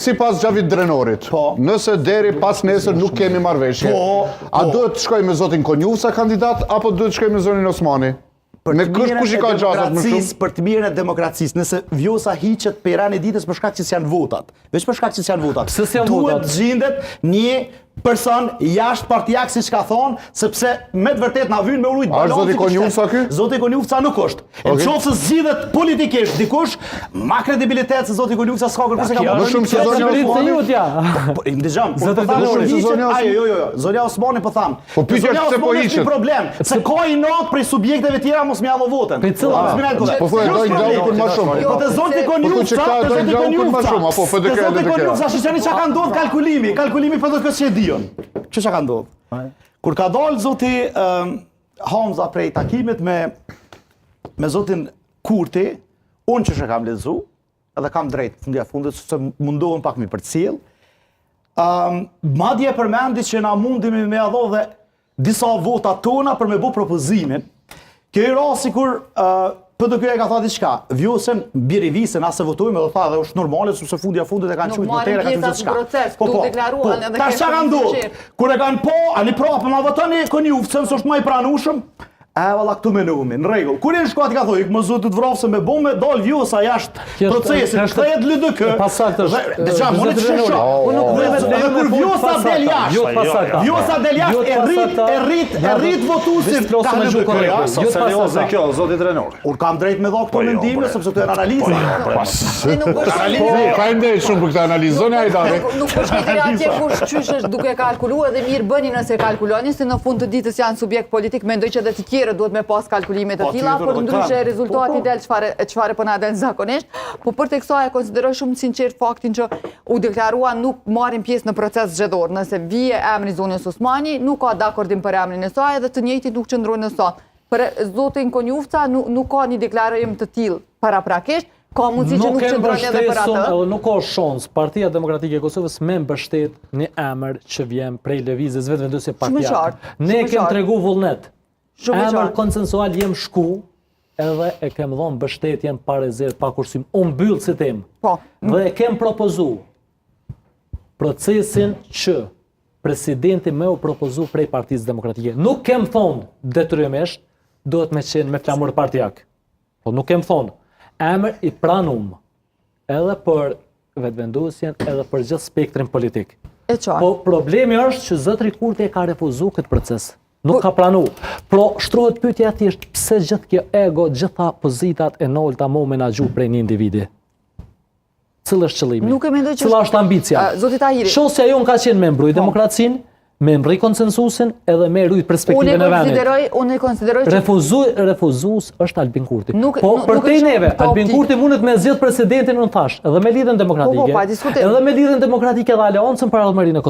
Sipas Xhavit Drenorit, nëse deri pas nesër nuk kemi marrëveshje, a duhet të shkoj me zotin Konjufsa kandidat apo duhet të shkoj me zonin Osmani? Me kush i ka gjatat më shumë? Për të mirën e demokracisë, nëse Vjosa hiqet për e ditës për shkak që s'janë votat, veç për shkak që s'janë votat, duhet gjendet një person jashtë partijak si që ka thonë, sepse me të vërtet na vynë me urujt balancit. Zoti Konjufsa ky? Zoti Konjufsa nuk është. E në qofë se zgjidhet politikisht dikush, ma kredibilitet se Zoti Konjufsa s'ka kërkush se ka më shumë se Zoti Osmani. Ndëgjam, Zonja Osmani po thamë. Po pyetja Zonja pse po Osmani është hiqet? një problem, se ka i natë prej subjekteve tjera mos më javë votën. Po thuaj do ngjallë më shumë. Po te Zoti Konjufsa, shishani çka ka ndodhur kalkulimi për këtë që e dijon. Që ka ndodhur? Kur ka dalë zoti Hamza prej takimit me zotin Kurti, unë që kam lexu, edhe kam drejt fundja fundit se mundohem pak mi përcjell. Madje përmendi që na mundemi me adho dhe disa vota tona për me bu propozimin. Kjo i rasti kur PDK ka thënë diçka, Vjosën birivisën as se votojmë edhe tha dhe është normale sepse fundja fundit e kanë qujt votera ka thënë diçka. Po deklaruan edhe tash çka ka ndodhur? Kur e kanë ani prapë ma votoni Konjufsën se është më i pranueshëm. Valla këtu me nëmi, në regull. Kur e në shkuat i ka thoi, më zotë të vrafë se me bo me dal Vjosa jashtë procesin, kthehet LDK. Dhe qa, më në të shesha. Dhe kur Vjosa del jashtë, Vjosa del jashtë e rrit votusin ka LDK. Serioze kjo, zoti Drenor. Unë kam drejt me dha këto mendime, sepse të e në analizë. Faleminderit shumë për këtë analizë, zonja Hajdari. Nuk është një atje kush qysh është duke kalkuluar dhe mirë bëni nëse kalkuloni, se në fund të ditës janë subjekt politik, mendoj që dhe të tjerë duhet me pas kalkulime të tilla, por ndryshe rezultati del çfarë po na del zakonisht. Po për tek sa e konsideroj shumë sinqert faktin që u deklarua nuk marrin pjesë në proces zgjedhor. Nëse vije emri zonës Osmani, nuk ka dakordim për emrin e saj dhe të njëjtit nuk qëndrojnë në sot. Për zotin Konjufsa nuk ka një deklarim të tillë paraprakisht. Ka mundësi që nuk qëndrojnë edhe për atë. Nuk ka shans Partia Demokratike e Kosovës me mbështet një emër që vjen prej lëvizjes vetëvendosje partijake. Ne kemi tregu vullnet. Emër konsensual jem shku, edhe e kem dhonë mbështetjen pa rezervë, pa kursim. Unë mbyll si tem. Dhe e kem propozu procesin që presidenti me u propozu prej Partisë Demokratike. Nuk kem thonë detyrimisht, duhet me qenë me flamur partijak. Po nuk kem thonë. Emër i pranum edhe për vetëvendosjen, edhe për gjithë spektrin politik. Po problemi është që zotri Kurti e ka refuzu këtë proces. Nuk ka pranu. Pro, shtrohet pyetja thjesht pse gjithë kjo ego, gjitha pozitat e nolta mo menagju prej një individi. Cëllë është qëllimi? Cëllë është ambicia? Shosja jonë ka qenë membru i demokracinë, membru i konsensusin edhe me rujt perspektive në vendit. Unë e konsideroj që... Refuzus është Albin Kurti. Po, për te neve, Albin Kurti mundet me zjedh presidentin në thash, edhe me lidhën demokratike, edhe me lidhën demokratike dhe aleoncën për Allmërinë e Kosovës.